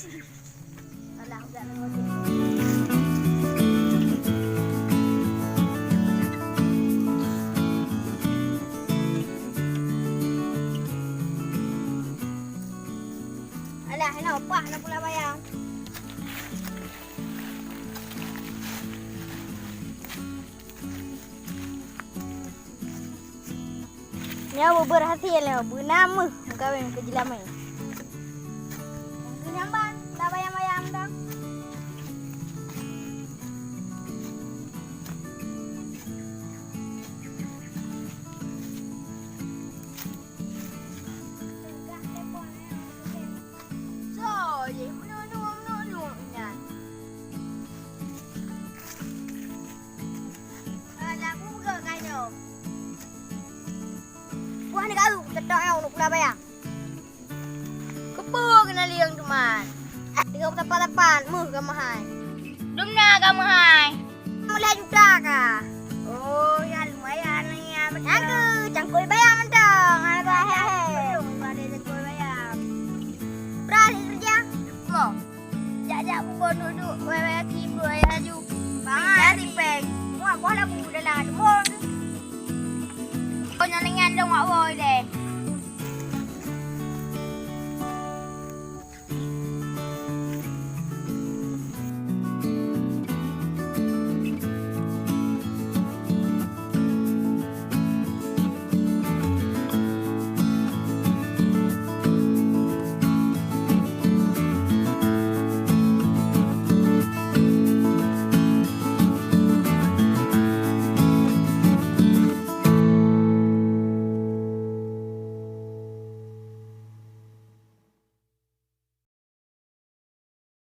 Alah, enggak lagi. Alah, nampak nak pula bayang. Nyawa berhasil lah, bernama kawin ke jelamai. Nyamban, dah bayang-bayang dah. So, je menunu nya. Alah, aku buka kayu. Buah ni kau ketok yang nak pula bayang. Kepo kena liang teman. Tengok tapan-tapan, muh ke mahal. Dum na ka mahai. Mulai juta kah?